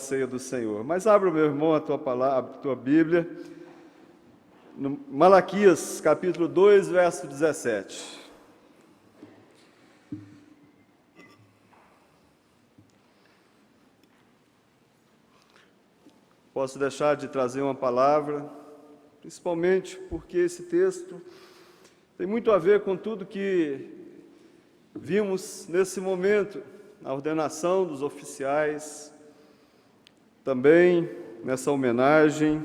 ceia do Senhor. Mas abra, meu irmão, a tua palavra, a tua Bíblia, no Malaquias, capítulo 2, verso 17. Posso deixar de trazer uma palavra, principalmente porque esse texto tem muito a ver com tudo que vimos nesse momento, a ordenação dos oficiais, também nessa homenagem,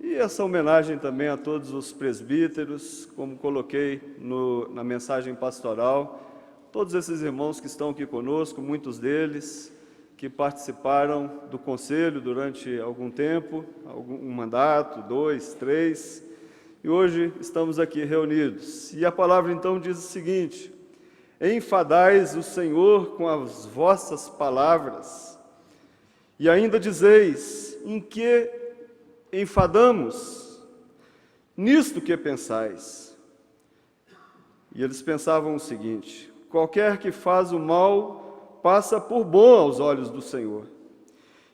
e essa homenagem também a todos os presbíteros, como coloquei na mensagem pastoral, todos esses irmãos que estão aqui conosco, muitos deles que participaram do conselho durante algum tempo, um mandato, 2, 3, e hoje estamos aqui reunidos. E a palavra então diz o seguinte: enfadais o Senhor com as vossas palavras, e ainda dizeis, em que enfadamos? Nisto que pensais. E eles pensavam o seguinte: qualquer que faz o mal passa por bom aos olhos do Senhor,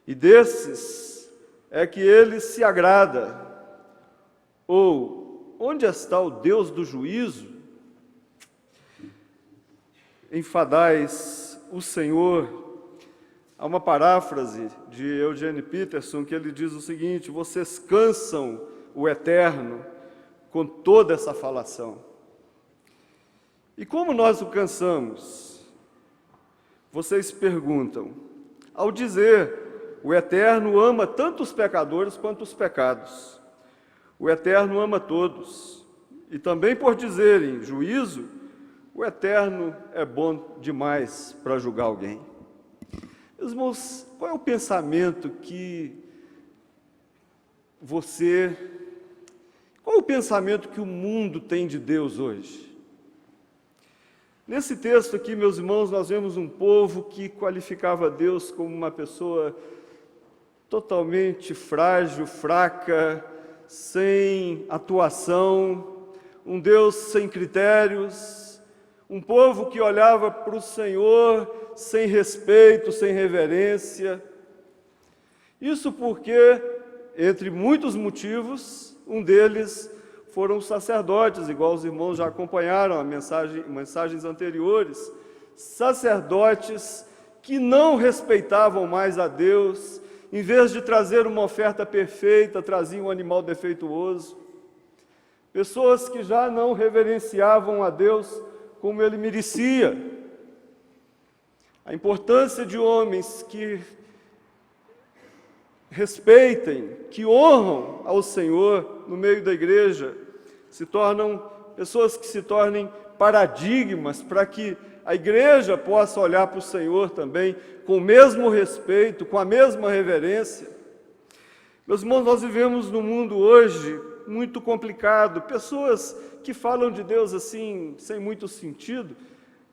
e desses é que ele se agrada. Ou, onde está o Deus do juízo? Enfadais o Senhor. Há uma paráfrase de Eugene Peterson que ele diz o seguinte: vocês cansam o Eterno com toda essa falação. E como nós o cansamos? Vocês perguntam, ao dizer, o Eterno ama tanto os pecadores quanto os pecados. O Eterno ama todos. E também por dizerem juízo, o Eterno é bom demais para julgar alguém. Meus irmãos, qual é o pensamento qual é o pensamento que o mundo tem de Deus hoje? Nesse texto aqui, meus irmãos, nós vemos um povo que qualificava Deus como uma pessoa totalmente frágil, fraca, sem atuação, um Deus sem critérios, um povo que olhava para o Senhor sem respeito, sem reverência. Isso porque, entre muitos motivos, um deles foram os sacerdotes, igual os irmãos já acompanharam mensagens anteriores, sacerdotes que não respeitavam mais a Deus, em vez de trazer uma oferta perfeita, traziam um animal defeituoso. Pessoas que já não reverenciavam a Deus como Ele merecia. A importância de homens que respeitem, que honram ao Senhor no meio da igreja, pessoas que se tornem paradigmas para que a igreja possa olhar para o Senhor também com o mesmo respeito, com a mesma reverência. Meus irmãos, nós vivemos num mundo hoje muito complicado, pessoas que falam de Deus assim, sem muito sentido.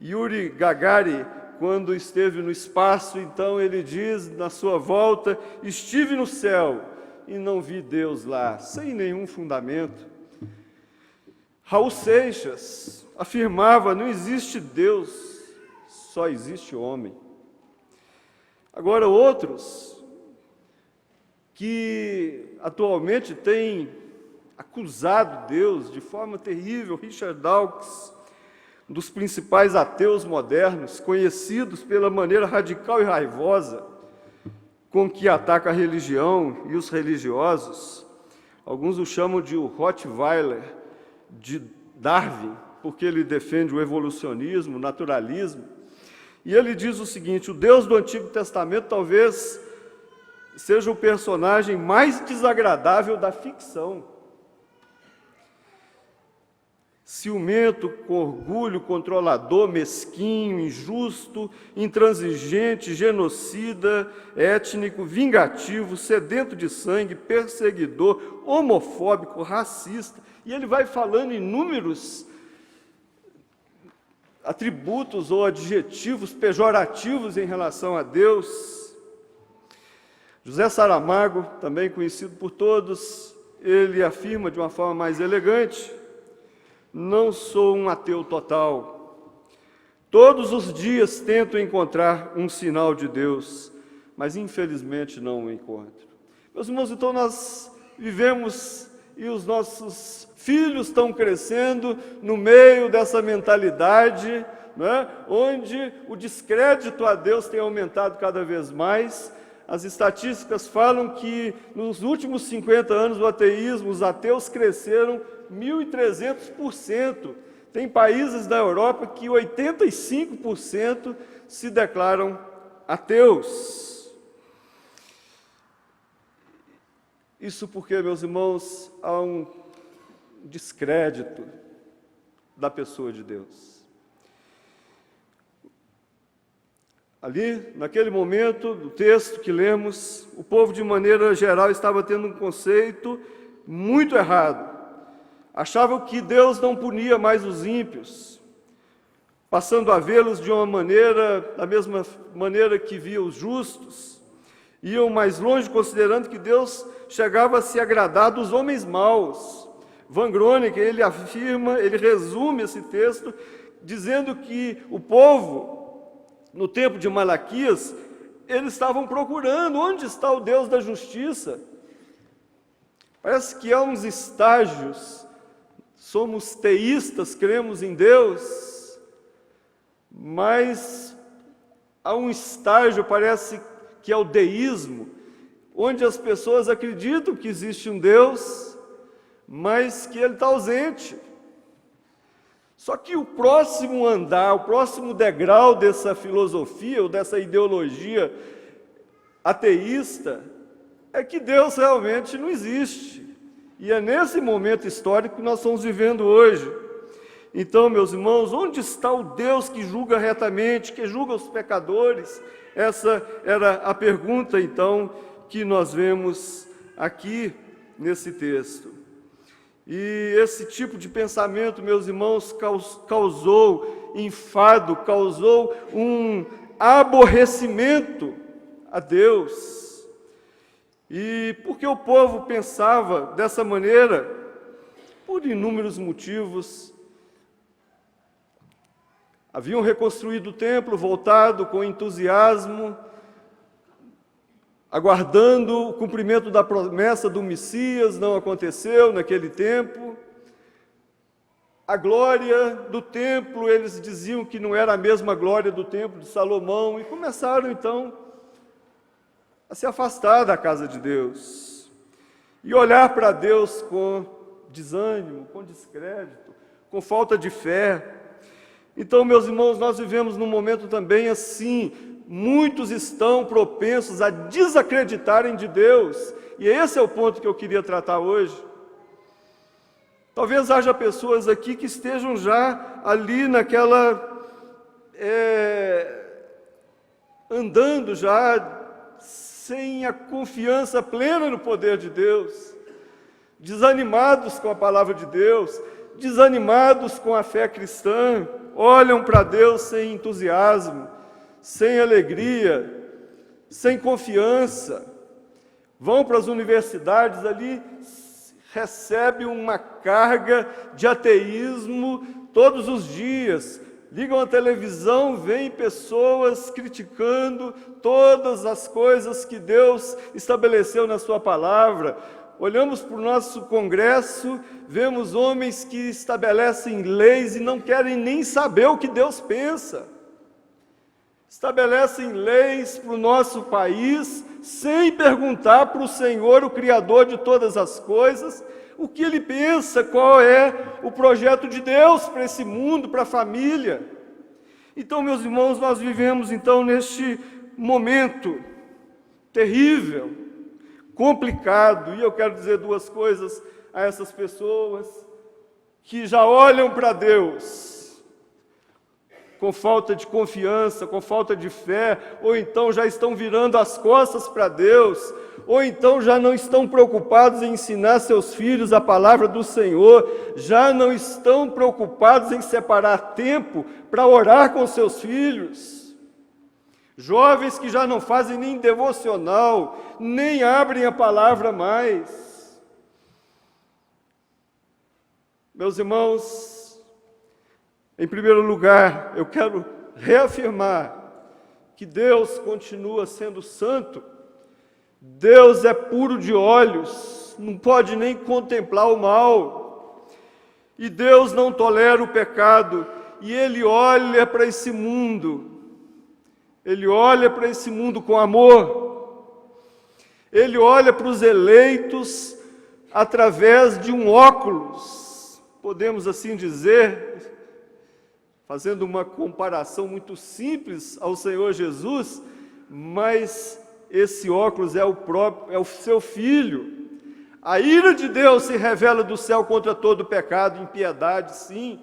Yuri Gagarin, quando esteve no espaço, então ele diz na sua volta: estive no céu e não vi Deus lá, sem nenhum fundamento. Raul Seixas afirmava: não existe Deus, só existe homem. Agora, outros que atualmente têm acusado Deus de forma terrível, Richard Dawkins, um dos principais ateus modernos, conhecidos pela maneira radical e raivosa com que ataca a religião e os religiosos. Alguns o chamam de o Rottweiler de Darwin, porque ele defende o evolucionismo, o naturalismo. E ele diz o seguinte: o Deus do Antigo Testamento talvez seja o personagem mais desagradável da ficção. Ciumento, com orgulho, controlador, mesquinho, injusto, intransigente, genocida, étnico, vingativo, sedento de sangue, perseguidor, homofóbico, racista. E ele vai falando inúmeros atributos ou adjetivos pejorativos em relação a Deus. José Saramago, também conhecido por todos, ele afirma de uma forma mais elegante: não sou um ateu total. Todos os dias tento encontrar um sinal de Deus, mas infelizmente não o encontro. Meus irmãos, então nós vivemos e os nossos filhos estão crescendo no meio dessa mentalidade, não é? Onde o descrédito a Deus tem aumentado cada vez mais. As estatísticas falam que nos últimos 50 anos o ateísmo, os ateus cresceram 1.300%. Tem países da Europa que 85% se declaram ateus. Isso porque, meus irmãos, há um descrédito da pessoa de Deus. Ali, naquele momento do texto que lemos, o povo, de maneira geral, estava tendo um conceito muito errado. Achavam que Deus não punia mais os ímpios, passando a vê-los de uma maneira, da mesma maneira que via os justos. Iam mais longe, considerando que Deus chegava a se agradar dos homens maus. Van Groningen, ele afirma, ele resume esse texto, dizendo que o povo, no tempo de Malaquias, eles estavam procurando onde está o Deus da justiça. Parece que há uns estágios. Somos teístas, cremos em Deus, mas há um estágio, parece que é o deísmo, onde as pessoas acreditam que existe um Deus, mas que Ele está ausente. Só que o próximo andar, o próximo degrau dessa filosofia ou dessa ideologia ateísta é que Deus realmente não existe. E é nesse momento histórico que nós estamos vivendo hoje. Então, meus irmãos, onde está o Deus que julga retamente, que julga os pecadores? Essa era a pergunta, então, que nós vemos aqui nesse texto. E esse tipo de pensamento, meus irmãos, causou enfado, causou um aborrecimento a Deus. E por que o povo pensava dessa maneira? Por inúmeros motivos. Haviam reconstruído o templo, voltado com entusiasmo, aguardando o cumprimento da promessa do Messias, não aconteceu naquele tempo. A glória do templo, eles diziam que não era a mesma glória do templo de Salomão, e começaram então a se afastar da casa de Deus, e olhar para Deus com desânimo, com descrédito, com falta de fé. Então, meus irmãos, nós vivemos num momento também assim. Muitos estão propensos a desacreditarem de Deus, e esse é o ponto que eu queria tratar hoje. Talvez haja pessoas aqui que estejam já ali naquela, andando já sem a confiança plena no poder de Deus, desanimados com a palavra de Deus, desanimados com a fé cristã, olham para Deus sem entusiasmo, sem alegria, sem confiança, vão para as universidades ali, recebem uma carga de ateísmo todos os dias, ligam a televisão, veem pessoas criticando todas as coisas que Deus estabeleceu na sua palavra. Olhamos para o nosso Congresso, vemos homens que estabelecem leis e não querem nem saber o que Deus pensa. Estabelecem leis para o nosso país, sem perguntar para o Senhor, o Criador de todas as coisas, o que Ele pensa, qual é o projeto de Deus para esse mundo, para a família. Então, meus irmãos, nós vivemos então neste momento terrível, complicado, e eu quero dizer duas coisas a essas pessoas que já olham para Deus com falta de confiança, com falta de fé, ou então já estão virando as costas para Deus, ou então já não estão preocupados em ensinar seus filhos a palavra do Senhor, já não estão preocupados em separar tempo para orar com seus filhos. Jovens que já não fazem nem devocional, nem abrem a palavra mais. Meus irmãos, em primeiro lugar, eu quero reafirmar que Deus continua sendo santo. Deus é puro de olhos, não pode nem contemplar o mal. E Deus não tolera o pecado, e Ele olha para esse mundo. Ele olha para esse mundo com amor. Ele olha para os eleitos através de um óculos, podemos assim dizer, fazendo uma comparação muito simples ao Senhor Jesus, mas esse óculos é o seu Filho. A ira de Deus se revela do céu contra todo pecado, impiedade, sim.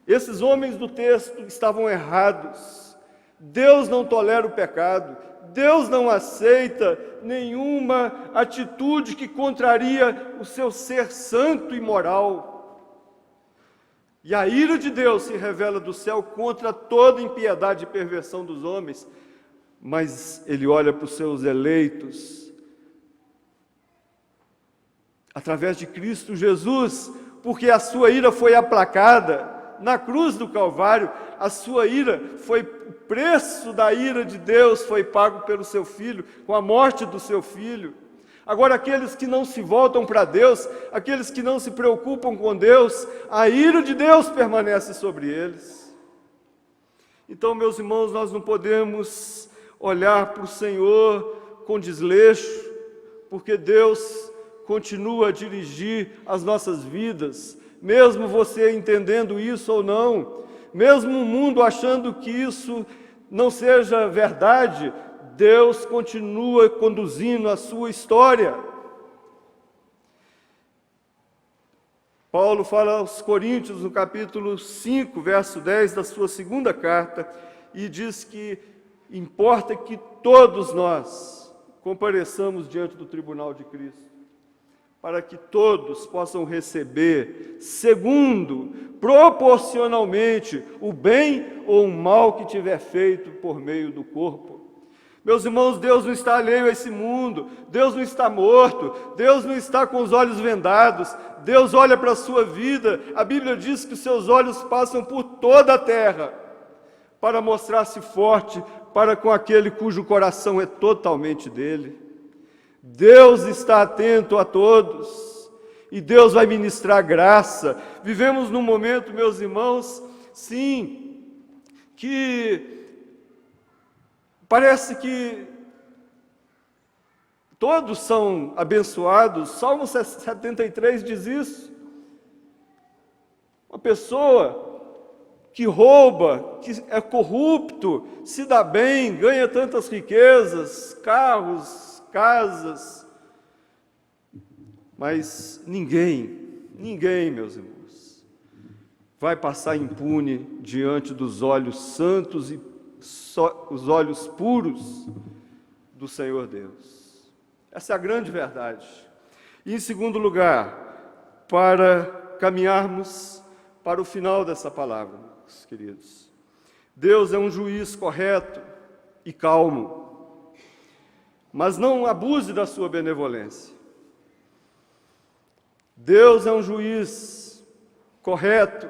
Esses homens do texto estavam errados. Deus não tolera o pecado. Deus não aceita nenhuma atitude que contraria o seu ser santo e moral. E a ira de Deus se revela do céu contra toda impiedade e perversão dos homens, mas Ele olha para os seus eleitos, através de Cristo Jesus, porque a sua ira foi aplacada na cruz do Calvário. A sua ira foi, o preço da ira de Deus foi pago pelo seu Filho, com a morte do seu Filho. Agora, aqueles que não se voltam para Deus, aqueles que não se preocupam com Deus, a ira de Deus permanece sobre eles. Então, meus irmãos, nós não podemos olhar para o Senhor com desleixo, porque Deus continua a dirigir as nossas vidas, mesmo você entendendo isso ou não, mesmo o mundo achando que isso não seja verdade, Deus continua conduzindo a sua história. Paulo fala aos Coríntios, no capítulo 5, verso 10 da sua segunda carta, e diz que importa que todos nós compareçamos diante do tribunal de Cristo, para que todos possam receber, segundo, proporcionalmente, o bem ou o mal que tiver feito por meio do corpo. Meus irmãos, Deus não está alheio a esse mundo, Deus não está morto, Deus não está com os olhos vendados, Deus olha para a sua vida. A Bíblia diz que os seus olhos passam por toda a terra, para mostrar-se forte para com aquele cujo coração é totalmente dele. Deus está atento a todos, e Deus vai ministrar graça. Vivemos num momento, meus irmãos, sim, que parece que todos são abençoados. Salmo 73 diz isso. Uma pessoa que rouba, que é corrupto, se dá bem, ganha tantas riquezas, carros, casas, mas ninguém, meus irmãos, vai passar impune diante dos olhos santos e os olhos puros do Senhor Deus. Essa é a grande verdade. E em segundo lugar, para caminharmos para o final dessa palavra, meus queridos, Deus é um juiz correto e calmo, mas não abuse da sua benevolência. Deus é um juiz correto,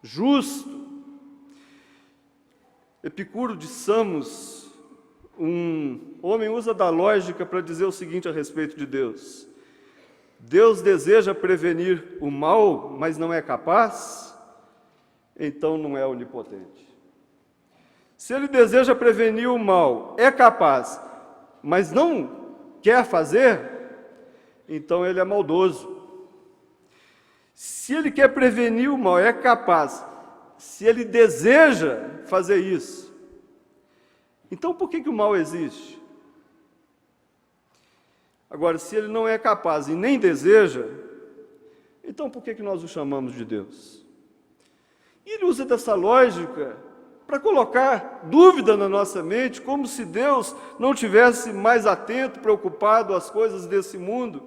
justo. Epicuro de Samos, um homem, usa da lógica para dizer o seguinte a respeito de Deus: Deus deseja prevenir o mal, mas não é capaz, então não é onipotente. Se Ele deseja prevenir o mal, é capaz, mas não quer fazer, então Ele é maldoso. Se Ele quer prevenir o mal, é capaz, se Ele deseja fazer isso, então por que o mal existe? Agora, se Ele não é capaz e nem deseja, então por que nós o chamamos de Deus? E Ele usa dessa lógica para colocar dúvida na nossa mente, como se Deus não tivesse mais atento, preocupado às coisas desse mundo.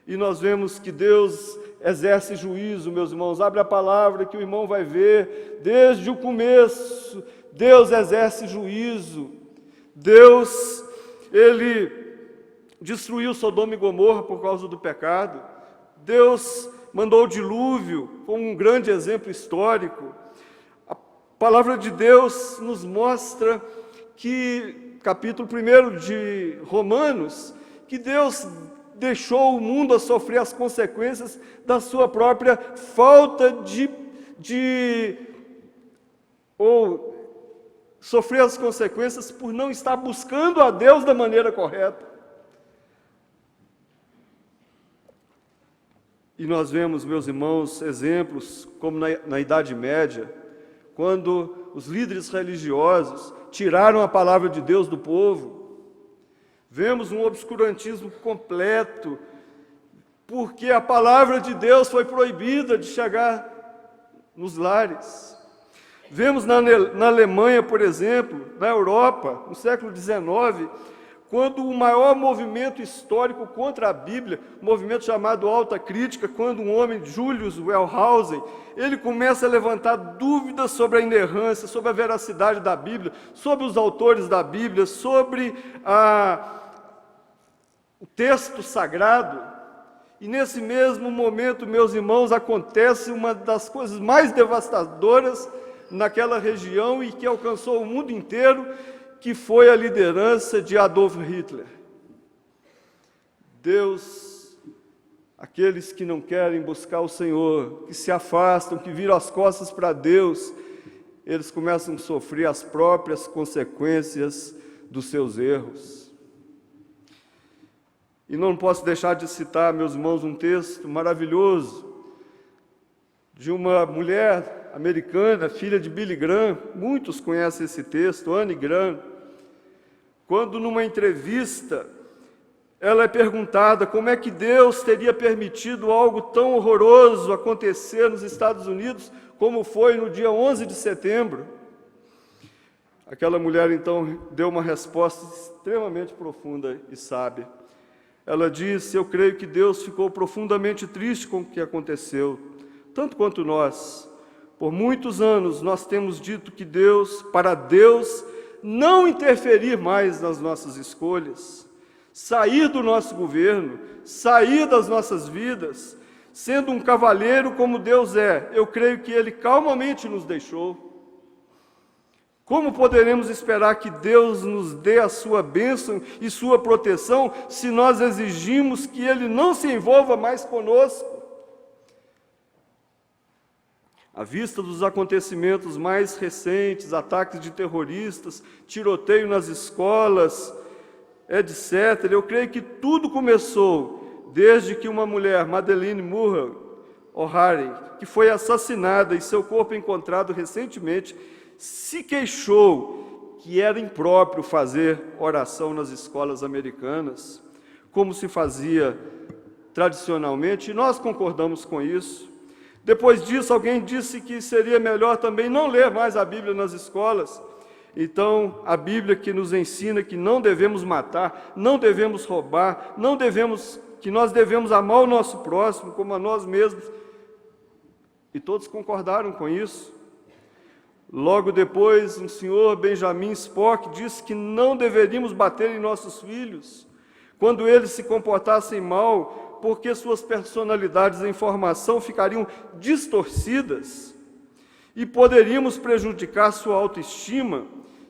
E nós vemos que Deus exerce juízo, meus irmãos. Abre a palavra que o irmão vai ver, desde o começo, Deus exerce juízo. Deus, Ele destruiu Sodoma e Gomorra por causa do pecado. Deus mandou o dilúvio, como um grande exemplo histórico. A palavra de Deus nos mostra capítulo 1 de Romanos, que Deus deixou o mundo a sofrer as consequências da sua própria falta ou sofrer as consequências por não estar buscando a Deus da maneira correta. E nós vemos, meus irmãos, exemplos como na Idade Média, quando os líderes religiosos tiraram a palavra de Deus do povo. Vemos um obscurantismo completo, porque a palavra de Deus foi proibida de chegar nos lares. Vemos na Alemanha, por exemplo, na Europa, no século XIX, quando o maior movimento histórico contra a Bíblia, um movimento chamado Alta Crítica, quando um homem, Julius Wellhausen, ele começa a levantar dúvidas sobre a inerrância, sobre a veracidade da Bíblia, sobre os autores da Bíblia, sobre o texto sagrado. E nesse mesmo momento, meus irmãos, acontece uma das coisas mais devastadoras naquela região e que alcançou o mundo inteiro, que foi a liderança de Adolf Hitler. Deus, aqueles que não querem buscar o Senhor, que se afastam, que viram as costas para Deus, eles começam a sofrer as próprias consequências dos seus erros. E não posso deixar de citar, meus irmãos, um texto maravilhoso de uma mulher americana, filha de Billy Graham. Muitos conhecem esse texto, Anne Graham. Quando numa entrevista ela é perguntada como é que Deus teria permitido algo tão horroroso acontecer nos Estados Unidos, como foi no dia 11 de setembro. Aquela mulher então deu uma resposta extremamente profunda e sábia. Ela disse: eu creio que Deus ficou profundamente triste com o que aconteceu, tanto quanto nós. Por muitos anos nós temos dito que para Deus não interferir mais nas nossas escolhas, sair do nosso governo, sair das nossas vidas, sendo um cavalheiro como Deus é. Eu creio que Ele calmamente nos deixou. Como poderemos esperar que Deus nos dê a sua bênção e sua proteção se nós exigimos que Ele não se envolva mais conosco? À vista dos acontecimentos mais recentes, ataques de terroristas, tiroteio nas escolas, etc., eu creio que tudo começou desde que uma mulher, Madeleine Murray O'Hare, que foi assassinada e seu corpo encontrado recentemente, se queixou que era impróprio fazer oração nas escolas americanas, como se fazia tradicionalmente, e nós concordamos com isso. Depois disso, alguém disse que seria melhor também não ler mais a Bíblia nas escolas. Então, a Bíblia que nos ensina que não devemos matar, não devemos roubar, que nós devemos amar o nosso próximo como a nós mesmos. E todos concordaram com isso. Logo depois, um senhor, Benjamin Spock, disse que não deveríamos bater em nossos filhos quando eles se comportassem mal, porque suas personalidades em formação ficariam distorcidas e poderíamos prejudicar sua autoestima.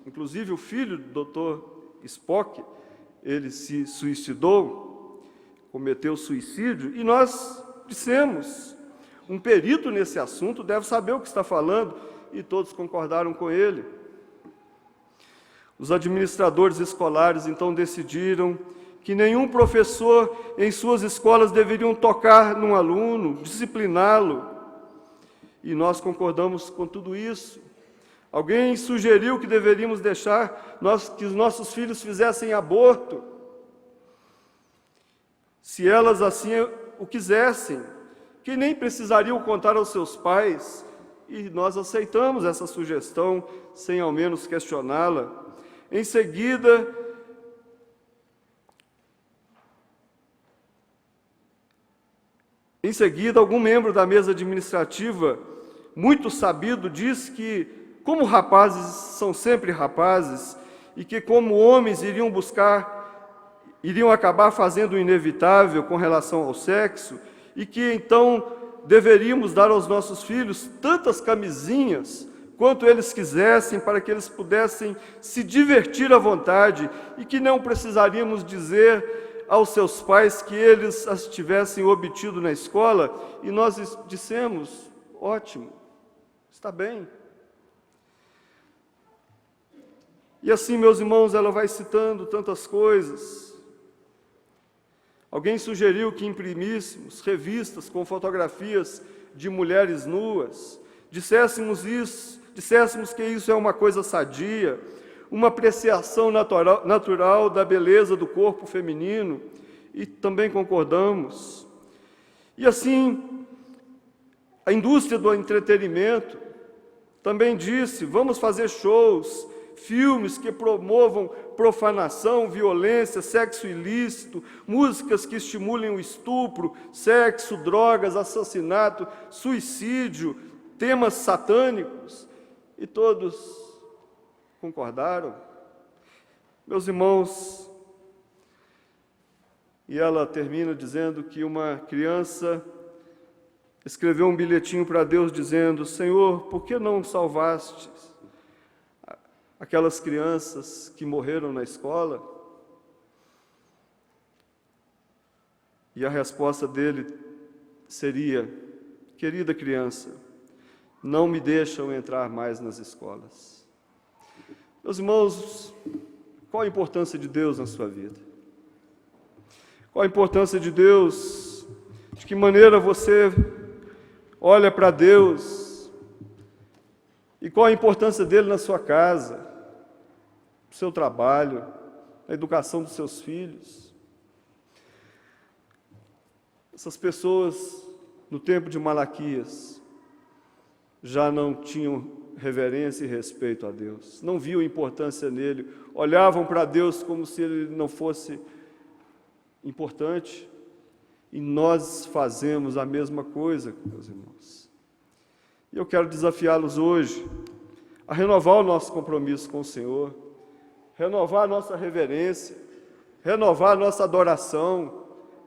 Inclusive o filho do Dr. Spock, ele se suicidou, cometeu suicídio, e nós dissemos, um perito nesse assunto deve saber o que está falando, e todos concordaram com ele. Os administradores escolares então decidiram que nenhum professor em suas escolas deveriam tocar num aluno, discipliná-lo. E nós concordamos com tudo isso. Alguém sugeriu que deveríamos deixar que os nossos filhos fizessem aborto, se elas assim o quisessem, que nem precisariam contar aos seus pais. E nós aceitamos essa sugestão, sem ao menos questioná-la. Em seguida, algum membro da mesa administrativa, muito sabido, disse que, como rapazes são sempre rapazes, e que como homens iriam acabar fazendo o inevitável com relação ao sexo, e que então deveríamos dar aos nossos filhos tantas camisinhas quanto eles quisessem, para que eles pudessem se divertir à vontade e que não precisaríamos dizer aos seus pais que eles as tivessem obtido na escola, e nós dissemos: ótimo, está bem. E assim, meus irmãos, ela vai citando tantas coisas. Alguém sugeriu que imprimíssemos revistas com fotografias de mulheres nuas, disséssemos que isso é uma coisa sadia, uma apreciação natural da beleza do corpo feminino, e também concordamos. E assim, a indústria do entretenimento também disse: vamos fazer shows, filmes que promovam profanação, violência, sexo ilícito, músicas que estimulem o estupro, sexo, drogas, assassinato, suicídio, temas satânicos. E todos concordaram. Meus irmãos, e ela termina dizendo que uma criança escreveu um bilhetinho para Deus dizendo: Senhor, por que não salvaste aquelas crianças que morreram na escola? E a resposta dele seria: querida criança, não me deixam entrar mais nas escolas. Meus irmãos, qual a importância de Deus na sua vida? Qual a importância de Deus? De que maneira você olha para Deus? E qual a importância dele na sua casa, no seu trabalho, na educação dos seus filhos? Essas pessoas, no tempo de Malaquias, já não tinham reverência e respeito a Deus, não viam importância nele, olhavam para Deus como se ele não fosse importante. E nós fazemos a mesma coisa, meus irmãos. E eu quero desafiá-los hoje a renovar o nosso compromisso com o Senhor, renovar a nossa reverência, renovar a nossa adoração,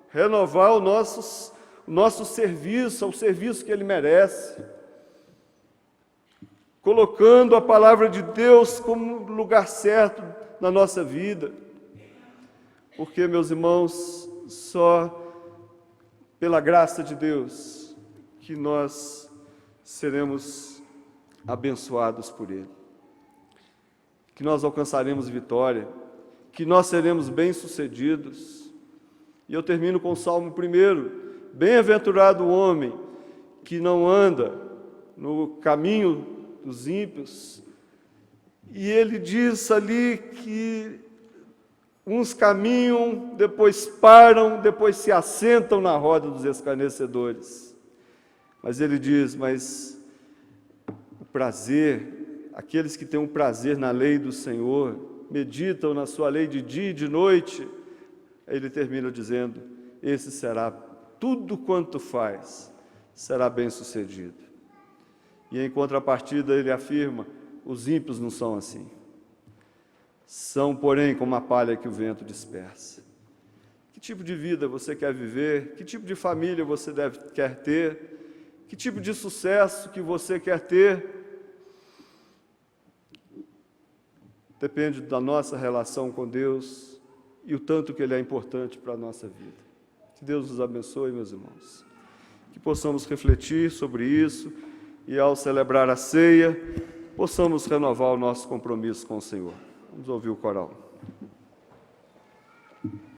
renovar o nosso serviço, ao serviço que Ele merece, colocando a palavra de Deus como lugar certo na nossa vida. Porque, meus irmãos, só pela graça de Deus que nós seremos abençoados por Ele, que nós alcançaremos vitória, que nós seremos bem-sucedidos. E eu termino com o Salmo 1: bem-aventurado o homem que não anda no caminho dos ímpios. E ele diz ali que uns caminham, depois param, depois se assentam na roda dos escarnecedores. Mas ele diz: mas o prazer, aqueles que têm um prazer na lei do Senhor, meditam na sua lei de dia e de noite, ele termina dizendo: esse será, tudo quanto faz, será bem-sucedido. E em contrapartida ele afirma: os ímpios não são assim. São, porém, como a palha que o vento dispersa. Que tipo de vida você quer viver? Que tipo de família você quer ter? Que tipo de sucesso que você quer ter? Depende da nossa relação com Deus e o tanto que Ele é importante para a nossa vida. Que Deus nos abençoe, meus irmãos. Que possamos refletir sobre isso e, ao celebrar a ceia, possamos renovar o nosso compromisso com o Senhor. Vamos ouvir o coral.